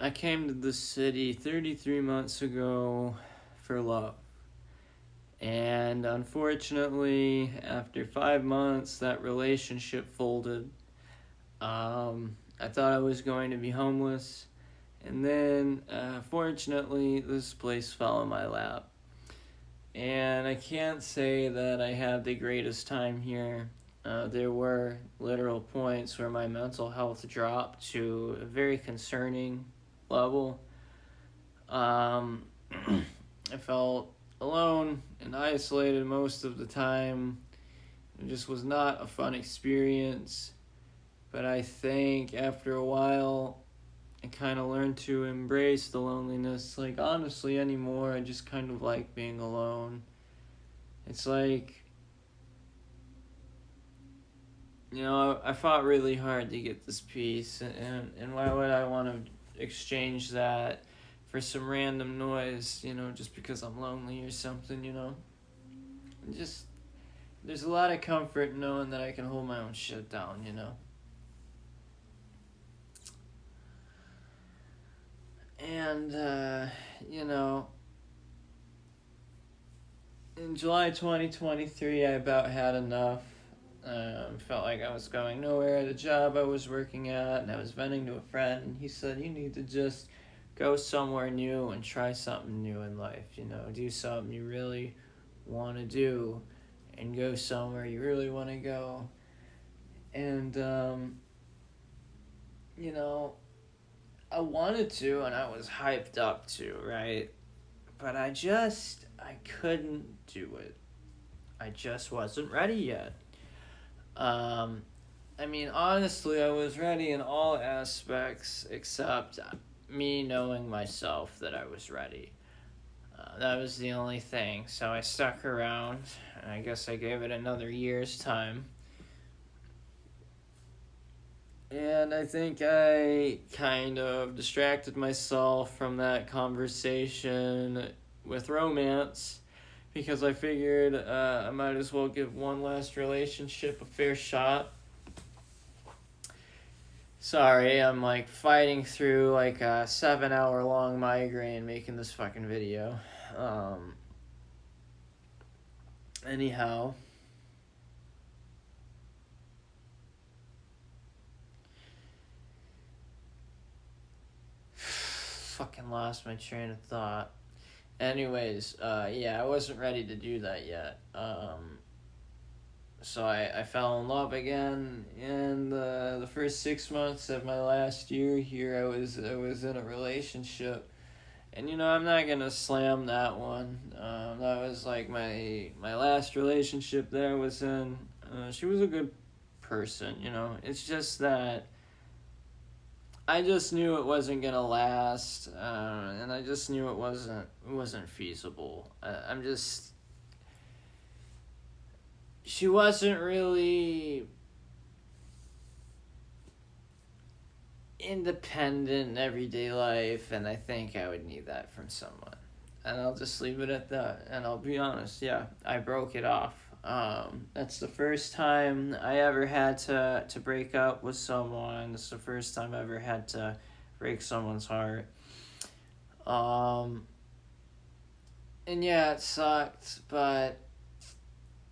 I came to the city 33 months ago for love. And unfortunately, after 5 months, that relationship folded. I thought I was going to be homeless. And then, fortunately, this place fell in my lap. And I can't say that I had the greatest time here. There were literal points where my mental health dropped to a very concerning level. Um, I felt alone and isolated most of the time. It just was not a fun experience. But I think after a while, I kind of learned to embrace the loneliness. Like, honestly, anymore, I just kind of like being alone. It's like, I fought really hard to get this peace, and why would I want to exchange that for some random noise, just because I'm lonely or something. Just, there's a lot of comfort in knowing that I can hold my own shit down. And, in July 2023, I about had enough. Felt like I was going nowhere at a job I was working at, and I was venting to a friend, and he said, "You need to just go somewhere new and try something new in life, do something you really want to do, and go somewhere you really want to go." And, I wanted to, and I was hyped up to, right? But I couldn't do it. I just wasn't ready yet. Honestly, I was ready in all aspects except me knowing myself that I was ready. That was the only thing. So I stuck around, and I guess I gave it another year's time. And I think I kind of distracted myself from that conversation with romance because I figured I might as well give one last relationship a fair shot. Sorry, I'm fighting through a 7-hour long migraine making this fucking video. Anyhow. Fucking lost my train of thought. Anyways, I wasn't ready to do that yet. So I fell in love again, and the first 6 months of my last year here, I was in a relationship, and I'm not gonna slam that one. That was my last relationship that I was in. She was a good person, It's just that I just knew it wasn't gonna last, and I just knew it wasn't feasible. She wasn't really independent in everyday life, and I think I would need that from someone. And I'll just leave it at that. And I'll be honest, I broke it off. That's the first time I ever had to break up with someone. It's the first time I ever had to break someone's heart. And it sucked, but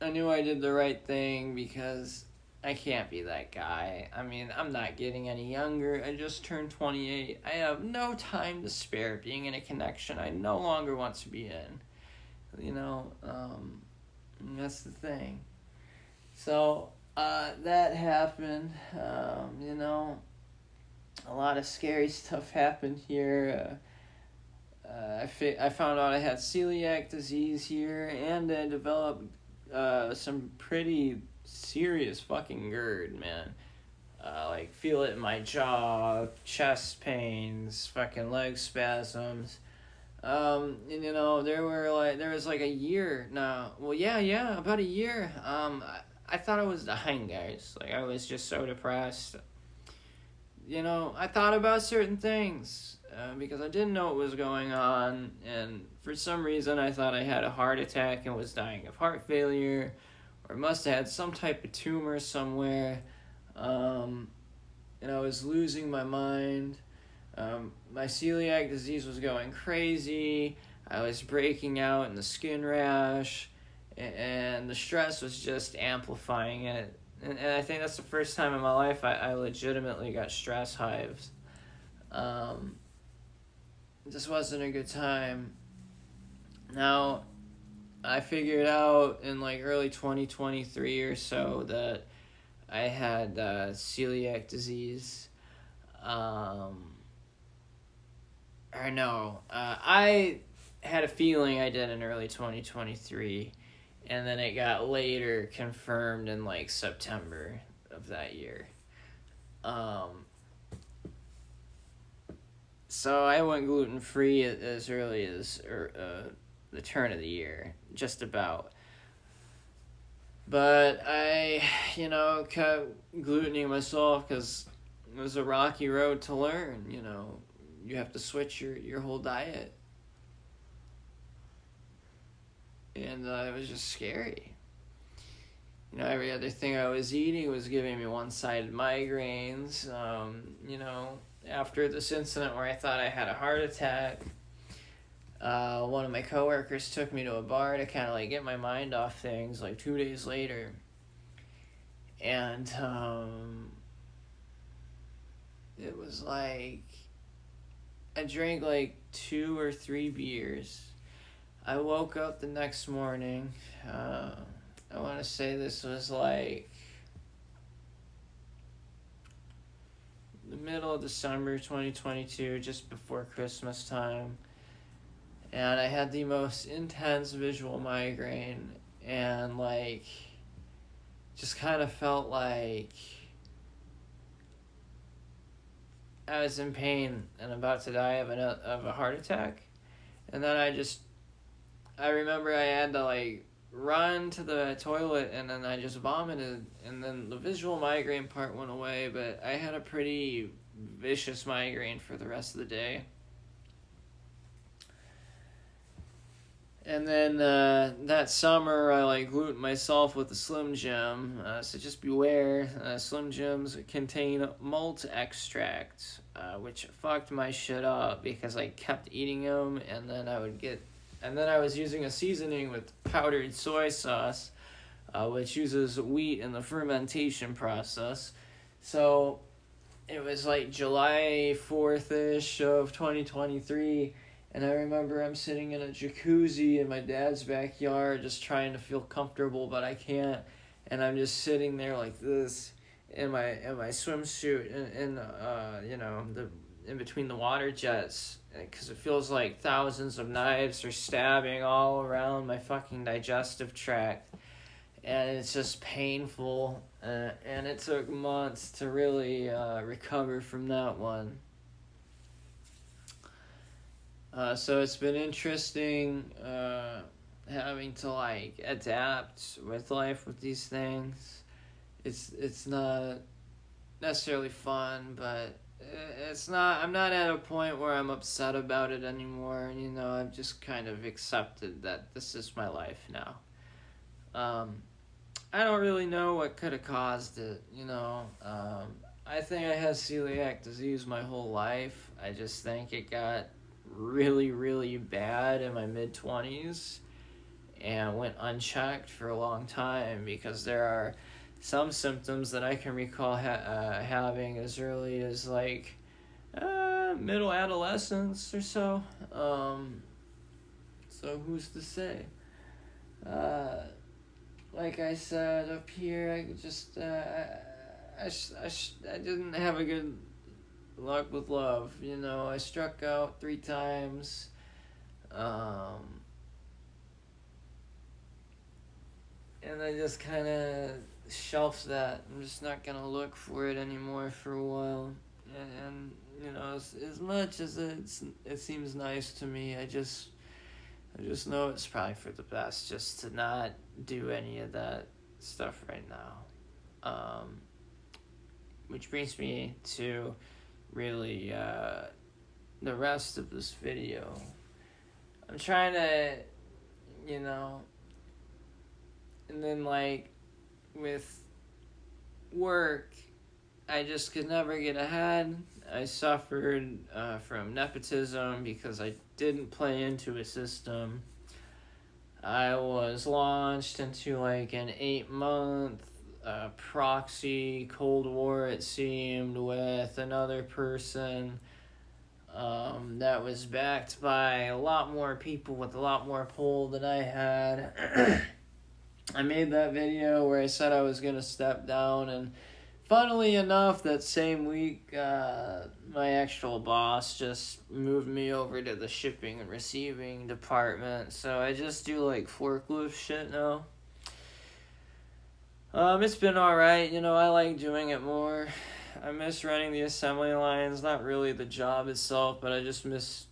I knew I did the right thing because I can't be that guy. I'm not getting any younger. I just turned 28. I have no time to spare being in a connection I no longer want to be in. That's the thing. So, that happened. A lot of scary stuff happened here. I found out I had celiac disease here, and I developed some pretty serious fucking GERD, man. Feel it in my jaw, chest pains, fucking leg spasms. There was a year now. Well, yeah, about a year. I thought I was dying, guys. I was just so depressed. I thought about certain things because I didn't know what was going on, and for some reason I thought I had a heart attack and was dying of heart failure, or must have had some type of tumor somewhere, and I was losing my mind. My celiac disease was going crazy. I was breaking out in the skin rash, and the stress was just amplifying it. And I think that's the first time in my life I legitimately got stress hives. Um, this wasn't a good time. Now, I figured out in like early 2023 or so that I had celiac disease. Or no, I had a feeling I did in early 2023, and then it got later confirmed in like September of that year. Um, so I went gluten free as early as the turn of the year, just about. But I, kept glutening myself because it was a rocky road to learn. You have to switch your whole diet, and it was just scary. Every other thing I was eating was giving me one-sided migraines. After this incident where I thought I had a heart attack, one of my coworkers took me to a bar to kind of like get my mind off things. Like 2 days later, and it was like I drank like 2 or 3 beers. I woke up the next morning. I want to say this was like the middle of December 2022, just before Christmas time. And I had the most intense visual migraine, and like just kind of felt like I was in pain and about to die of a heart attack. And then I remember I had to like run to the toilet, and then I just vomited, and then the visual migraine part went away, but I had a pretty vicious migraine for the rest of the day. And then that summer, I like glutened myself with a Slim Jim. So just beware, Slim Jims contain malt extract, which fucked my shit up because I kept eating them, and then I was using a seasoning with powdered soy sauce, which uses wheat in the fermentation process. So it was like July 4th-ish of 2023. And I remember I'm sitting in a jacuzzi in my dad's backyard just trying to feel comfortable, but I can't. And I'm just sitting there like this in my swimsuit in the in between the water jets, because it feels like thousands of knives are stabbing all around my fucking digestive tract. And it's just painful. And it took months to really recover from that one. So it's been interesting having to like adapt with life with these things. It's not necessarily fun, but I'm not at a point where I'm upset about it anymore. I've just kind of accepted that this is my life now. I don't really know what could have caused it. I think I had celiac disease my whole life. I just think it got really, really bad in my mid-20s and went unchecked for a long time, because there are some symptoms that I can recall having as early as like middle adolescence or so. So who's to say? Like I said up here, I just I didn't have a good luck with love. I struck out 3 times. And I just kind of shelved that. I'm just not going to look for it anymore for a while. And as much as it seems nice to me, I just know it's probably for the best just to not do any of that stuff right now. Which brings me to really the rest of this video. I'm trying to, and then like with work, I just could never get ahead. I suffered from nepotism because I didn't play into a system. I was launched into like an 8 month proxy Cold War, it seemed, with another person that was backed by a lot more people with a lot more pull than I had. I made that video where I said I was going to step down, and funnily enough, that same week, my actual boss just moved me over to the shipping and receiving department, so I just do like forklift shit now. It's been alright, I like doing it more. I miss running the assembly lines, not really the job itself, but I just miss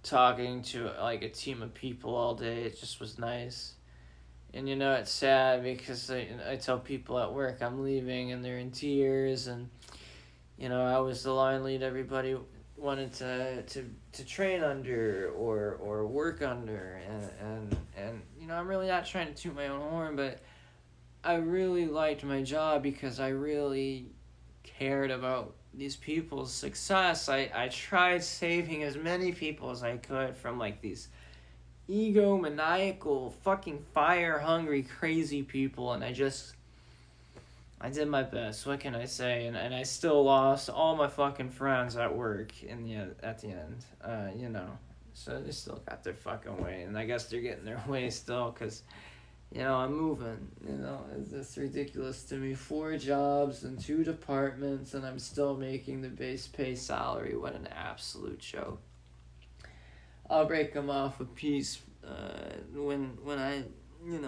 talking to like a team of people all day. It just was nice. And it's sad because I tell people at work I'm leaving and they're in tears, and I was the line lead everybody wanted to train under or work under, and I'm really not trying to toot my own horn, but I really liked my job because I really cared about these people's success. I tried saving as many people as I could from like these egomaniacal, fucking fire-hungry, crazy people, and I did my best. What can I say? And I still lost all my fucking friends at work at the end. So they still got their fucking way, and I guess they're getting their way still, because, I'm moving. It's ridiculous to me. 4 jobs and 2 departments, and I'm still making the base pay salary. What an absolute joke. I'll break them off a piece when I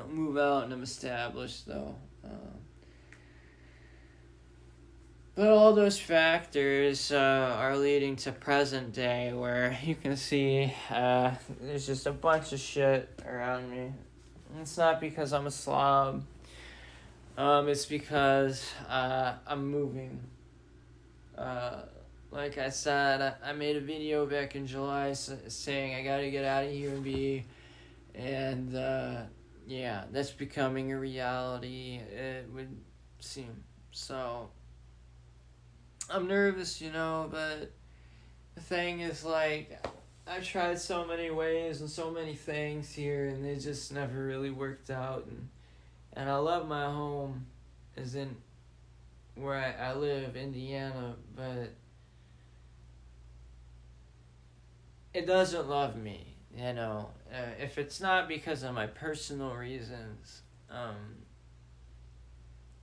move out and I'm established, though. But all those factors are leading to present day, where you can see there's just a bunch of shit around me. It's not because I'm a slob. It's because I'm moving. Like I said, I made a video back in July saying I gotta get out of UMB, and yeah, that's becoming a reality, it would seem. So, I'm nervous, but the thing is, like, I've tried so many ways and so many things here, and they just never really worked out, and I love my home, as in where I live, Indiana, but it doesn't love me, if it's not because of my personal reasons,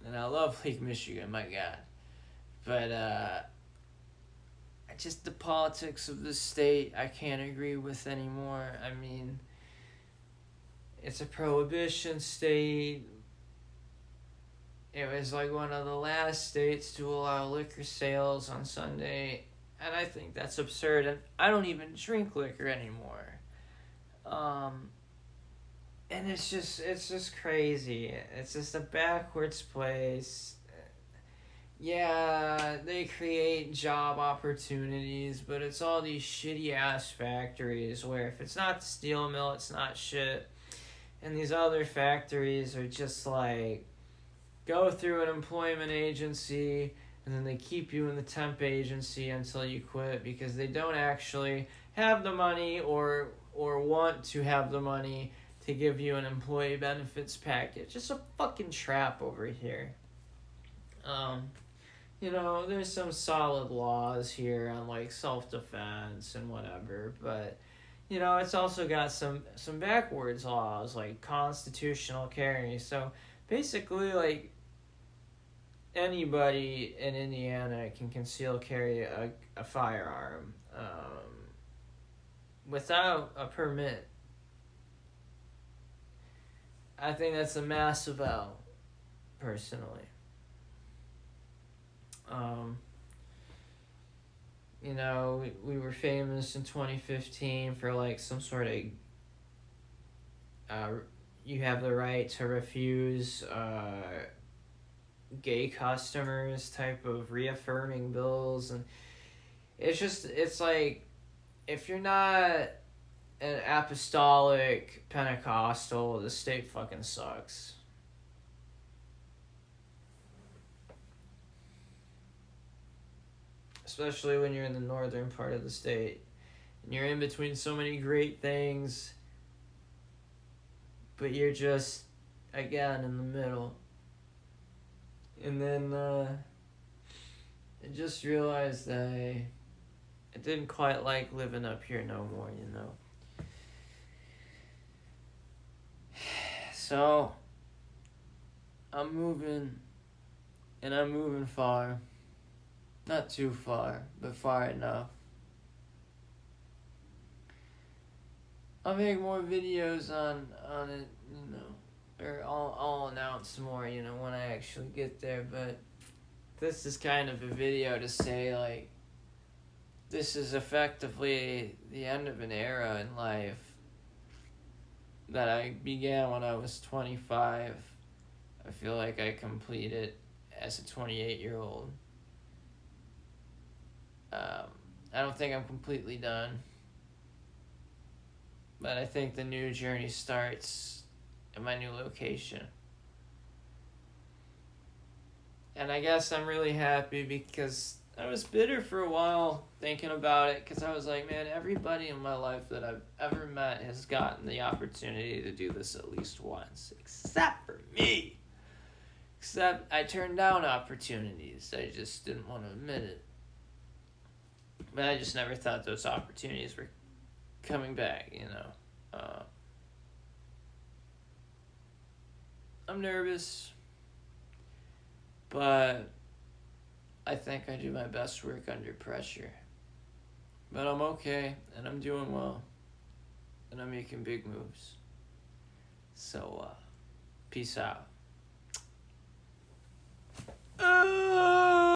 and I love Lake Michigan, my God, but just the politics of the state I can't agree with anymore. I mean, it's a prohibition state. It was like one of the last states to allow liquor sales on Sunday, and I think that's absurd, and I don't even drink liquor anymore. And it's just crazy. It's just a backwards place. Yeah, they create job opportunities, but it's all these shitty ass factories where if it's not the steel mill, it's not shit. And these other factories are just like, go through an employment agency, and then they keep you in the temp agency until you quit, because they don't actually have the money or want to have the money to give you an employee benefits package. It's a fucking trap over here. There's some solid laws here on like self-defense and whatever, but it's also got some backwards laws like constitutional carry. So basically, like, anybody in Indiana can conceal carry a firearm without a permit. I think that's a massive L, personally. We were famous in 2015 for like some sort of you have the right to refuse gay customers type of reaffirming bills, and it's like, if you're not an apostolic Pentecostal, the state fucking sucks. especially when you're in the northern part of the state. And you're in between so many great things, but you're just, again, in the middle. And then I just realized that I didn't quite like living up here no more, you know. So, I'm moving, and I'm moving far. Not too far, but far enough. I'll make more videos on it, you know, or I'll announce more, you know, when I actually get there, but this is kind of a video to say, like, this is effectively the end of an era in life that I began when I was 25. I feel like I completed as a 28-year-old. I don't think I'm completely done, but I think the new journey starts at my new location. And I guess I'm really happy because I was bitter for a while thinking about it, because I was like, man, everybody in my life that I've ever met has gotten the opportunity to do this at least once, except for me. Except I turned down opportunities. I just didn't want to admit it. But I just never thought those opportunities were coming back, you know. I'm nervous, but I think I do my best work under pressure. But I'm okay, and I'm doing well, and I'm making big moves. So, peace out.